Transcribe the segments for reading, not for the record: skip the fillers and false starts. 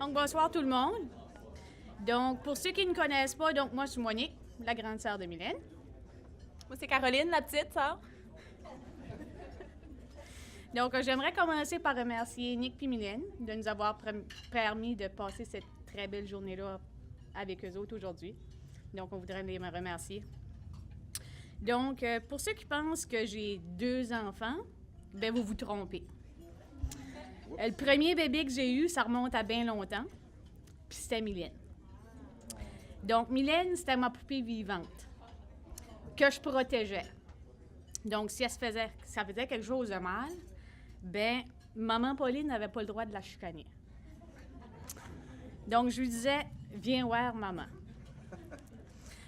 Donc, bonsoir tout le monde. Donc, pour ceux qui ne connaissent pas, donc moi, je suis Monique, la grande sœur de Mylène. Moi, c'est Caroline, la petite sœur. Donc, j'aimerais commencer par remercier Nick et Mylène de nous avoir permis de passer cette très belle journée-là avec eux autres aujourd'hui. Donc, on voudrait les remercier. Donc, pour ceux qui pensent que j'ai 2 enfants, bien, vous vous trompez. Le premier bébé que j'ai eu, ça remonte à bien longtemps, puis c'était Mylène. Donc, Mylène, c'était ma poupée vivante que je protégeais. Donc, si ça faisait quelque chose de mal, ben maman Pauline n'avait pas le droit de la chicaner. Donc, je lui disais, viens voir maman.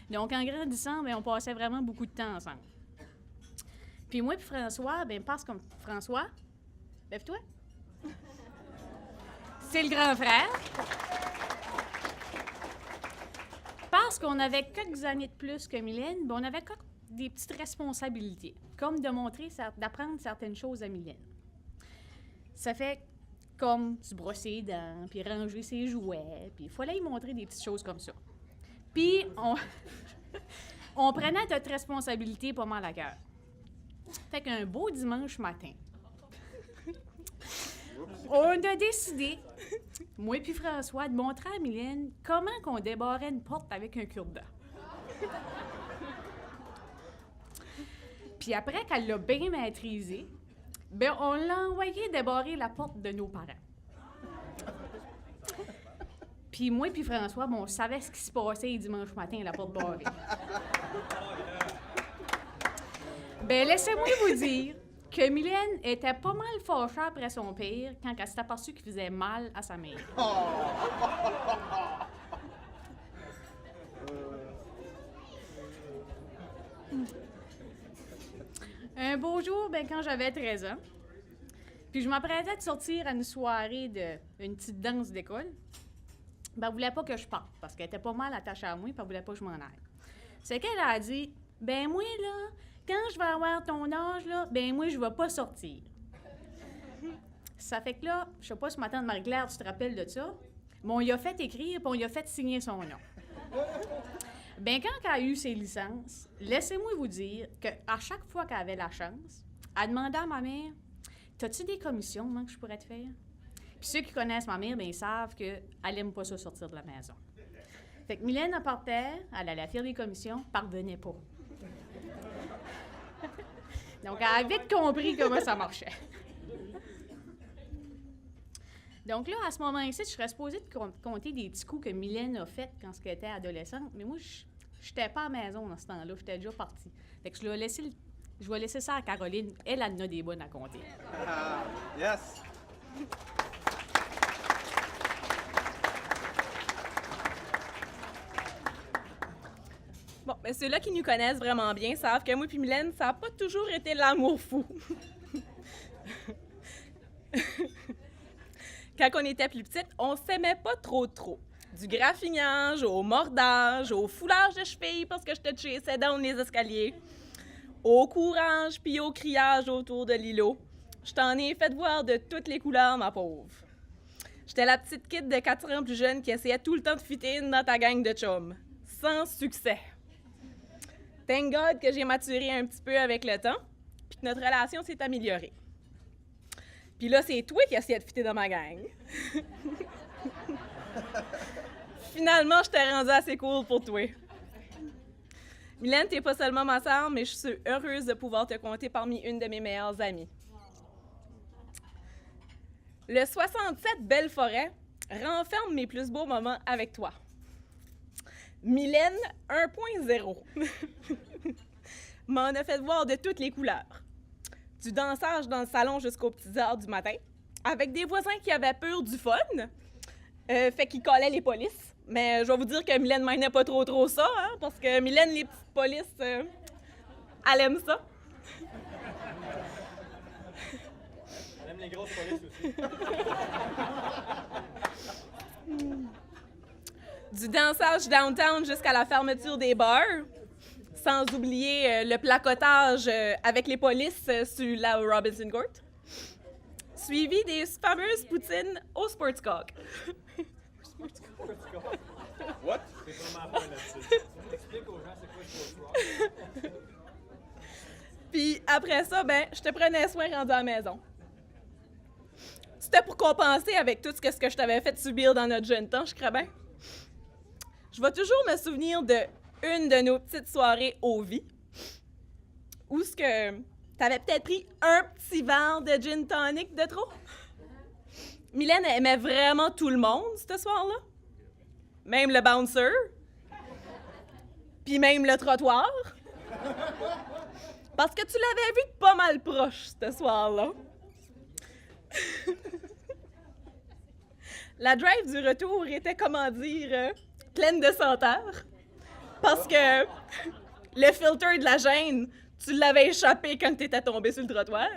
Donc, en grandissant, bien, on passait vraiment beaucoup de temps ensemble. Puis moi et François, bien, passe comme François, lève-toi. C'est le grand frère. Parce qu'on avait quelques années de plus que Mylène, bien, on avait des petites responsabilités, comme d'apprendre certaines choses à Mylène. Ça fait comme se brosser les dents, puis ranger ses jouets, puis il fallait y montrer des petites choses comme ça. Puis on prenait notre responsabilité pas mal à cœur. Fait qu'un beau dimanche matin, on a décidé, moi et François, de montrer à Mylène comment qu'on débarrait une porte avec un cure-dent. Puis après qu'elle l'a bien maîtrisé, ben on l'a envoyé débarrer la porte de nos parents. Puis moi et François, bon, on savait ce qui se passait le dimanche matin à la porte barrée. Ben laissez-moi vous dire que Mylène était pas mal fâchée après son père quand elle s'est aperçue qu'il faisait mal à sa mère. Un beau jour, ben, quand j'avais 13 ans, puis je m'apprêtais de sortir à une soirée une petite danse d'école, ben, elle voulait pas que je parte parce qu'elle était pas mal attachée à moi, puis elle voulait pas que je m'en aille. C'est qu'elle a dit, ben moi, là, quand je vais avoir ton âge, là, ben moi, je vais pas sortir. Ça fait que là, je sais pas si ma tante Marie-Claire, tu te rappelles de ça, mais on lui a fait écrire, puis on lui a fait signer son nom. Ben quand elle a eu ses licences, laissez-moi vous dire qu'à chaque fois qu'elle avait la chance, elle demandait à ma mère, « T'as-tu des commissions, que je pourrais te faire? » Puis ceux qui connaissent ma mère, bien, ils savent qu'elle n'aime pas ça sortir de la maison. Fait que Mylène, elle partait, elle allait faire des commissions, parvenait pas. Donc, elle a vite compris comment ça marchait. Donc là, à ce moment-ci, je serais supposée de compter des petits coups que Mylène a fait quand elle était adolescente, mais moi, je n'étais pas à la maison dans ce temps-là, j'étais déjà partie. Fait que je vais laisser ça à Caroline, elle en a des bonnes à compter. Yes! Bon, mais ceux-là qui nous connaissent vraiment bien savent que moi et Mylène, ça n'a pas toujours été l'amour fou. Quand on était plus petite, on s'aimait pas trop. Du graffignage, au mordage, au foulage de cheville parce que je te chassais dans les escaliers, au courage puis au criage autour de l'îlot. Je t'en ai fait voir de toutes les couleurs, ma pauvre. J'étais la petite kid de 4 ans plus jeune qui essayait tout le temps de fitter dans ta gang de chums. Sans succès. Thank God que j'ai maturé un petit peu avec le temps puis que notre relation s'est améliorée. Puis là, c'est toi qui essayais de fitter dans ma gang. Finalement, je t'ai rendu assez cool pour toi. Mylène, t'es pas seulement ma sœur, mais je suis heureuse de pouvoir te compter parmi une de mes meilleures amies. Le 67 Belle-Forêt renferme mes plus beaux moments avec toi. Mylène 1.0 m'en a fait voir de toutes les couleurs. Du dansage dans le salon jusqu'aux petites heures du matin, avec des voisins qui avaient peur du fun, fait qu'ils collaient les polices. Mais je vais vous dire que Mylène n'aimait pas trop ça, hein, parce que Mylène, les petites polices, elle aime ça. Elle aime les grosses polices aussi. Du dansage downtown jusqu'à la fermeture des bars, sans oublier le placotage avec les polices sur la Robinson Court, suivi des fameuses poutines au Sportscock. What? C'est vraiment pas là-dessus. Explique aux gens c'est quoi le post-rock. Puis après ça, ben, je te prenais soin rendu à la maison. C'était pour compenser avec tout ce que je t'avais fait subir dans notre jeune temps, je crois bien. Je vais toujours me souvenir de une de nos petites soirées au vie, où ce que t'avais peut-être pris un petit verre de gin tonic de trop. Mylène aimait vraiment tout le monde, ce soir-là. Même le bouncer. Puis même le trottoir. Parce que tu l'avais vu pas mal proche, ce soir-là. La drive du retour était, comment dire, pleine de senteurs. Parce que le filter de la gêne, tu l'avais échappé quand t'étais tombé sur le trottoir.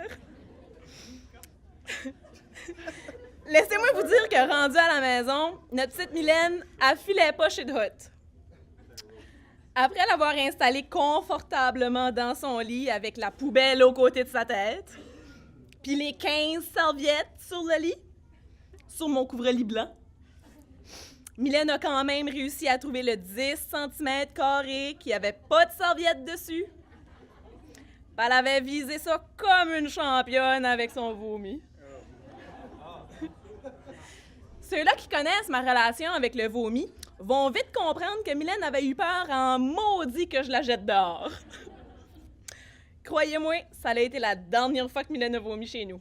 Laissez-moi vous dire que rendu à la maison, notre petite Mylène, elle filait pas chez de hot. Après l'avoir installée confortablement dans son lit avec la poubelle aux côtés de sa tête, puis les 15 serviettes sur le lit, sur mon couvre-lit blanc, Mylène a quand même réussi à trouver le 10 cm² qui avait pas de serviette dessus. Puis elle avait visé ça comme une championne avec son vomi. Ceux-là qui connaissent ma relation avec le vomi vont vite comprendre que Mylène avait eu peur en maudit que je la jette dehors. Croyez-moi, ça a été la dernière fois que Mylène a vomi chez nous.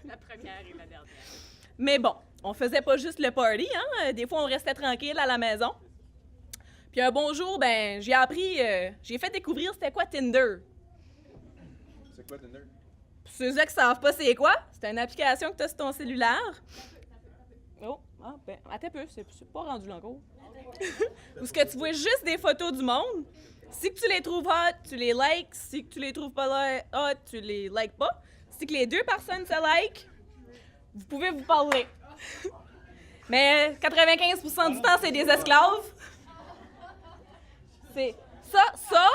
La première et la dernière. Mais bon, on faisait pas juste le party, hein? Des fois, on restait tranquille à la maison. Puis un bon jour, ben, j'ai fait découvrir c'était quoi Tinder. C'est quoi Tinder? Pour ceux qui savent pas c'est quoi, c'est une application que tu as sur ton cellulaire. Oh, ben, attends un peu, c'est pas rendu là encore. Où ce que tu vois juste des photos du monde. Si que tu les trouves hot, tu les likes. Si que tu les trouves pas hot, tu les likes pas. Si que les deux personnes se like, vous pouvez vous parler. Mais 95% du temps, c'est des esclaves. C'est ça,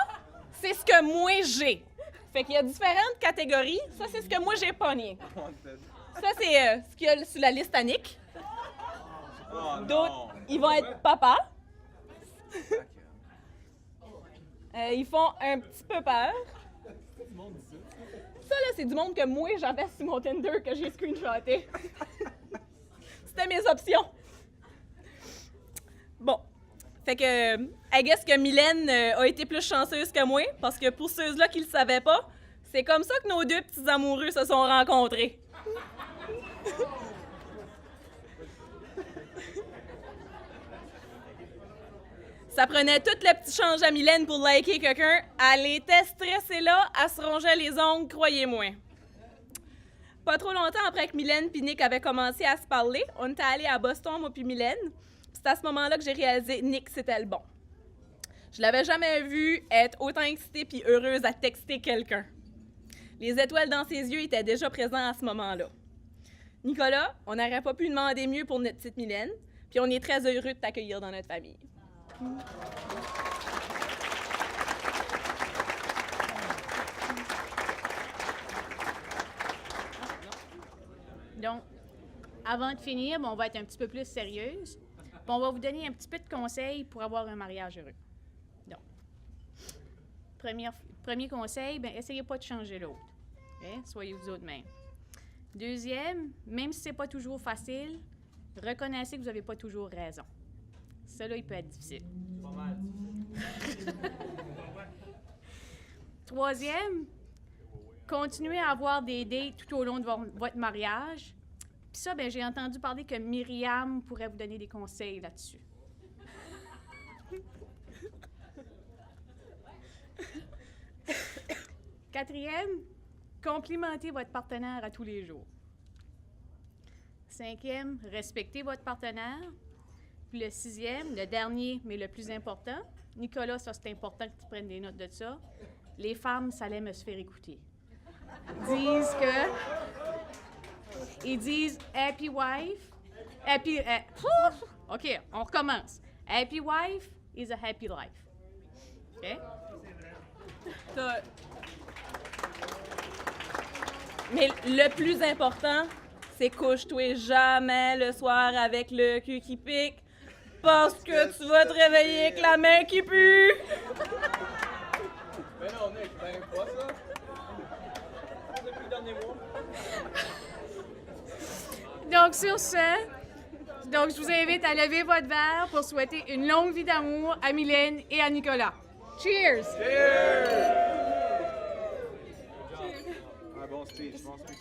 c'est ce que moi j'ai. Fait qu'il y a différentes catégories. Ça, c'est ce que moi j'ai pogné. Ça, c'est ce qu'il y a sur la liste Annick. Oh, D'autres, ils vont être papa. Ils font un petit peu peur. Ça, là, c'est du monde que moi, j'avais sur mon Tinder que j'ai screenshoté. C'était mes options. Bon. Fait que, I guess que Mylène a été plus chanceuse que moi, parce que pour ceux-là qui le savaient pas, c'est comme ça que nos deux petits amoureux se sont rencontrés. Ça prenait tout le petit change à Mylène pour liker quelqu'un. Elle était stressée là, elle se rongeait les ongles, croyez-moi. Pas trop longtemps après que Mylène et Nick avaient commencé à se parler, on était allés à Boston, moi puis Mylène. C'est à ce moment-là que j'ai réalisé Nick, c'était le bon. Je l'avais jamais vu être autant excitée puis heureuse à texter quelqu'un. Les étoiles dans ses yeux étaient déjà présentes à ce moment-là. Nicolas, on n'aurait pas pu demander mieux pour notre petite Mylène, puis on est très heureux de t'accueillir dans notre famille. Donc, avant de finir, on va être un petit peu plus sérieuse. Puis on va vous donner un petit peu de conseils pour avoir un mariage heureux. Donc, premier conseil, bien, essayez pas de changer l'autre. Hein? Soyez vous autres mêmes. Deuxième, même si c'est pas toujours facile, reconnaissez que vous n'avez pas toujours raison. Ça, là, il peut être difficile. Pas mal. Troisième, continuez à avoir des dates tout au long de votre mariage. Puis ça, ben, j'ai entendu parler que Myriam pourrait vous donner des conseils là-dessus. Quatrième, complimentez votre partenaire à tous les jours. Cinquième, respectez votre partenaire. Puis le sixième, le dernier, mais le plus important, Nicolas, ça c'est important que tu prennes des notes de ça. Les femmes, ça aime se faire écouter. Ils disent happy wife, OK, on recommence. Happy wife is a happy life. OK? Mais le plus important, c'est couche-toi jamais le soir avec le cul qui pique, parce que tu vas te réveiller avec la main qui pue. Mais non, Nick, ben pas ça. Depuis le dernier mois. Donc, sur ce, je vous invite à lever votre verre pour souhaiter une longue vie d'amour à Mylène et à Nicolas. Cheers! Un bon speech, bon speech.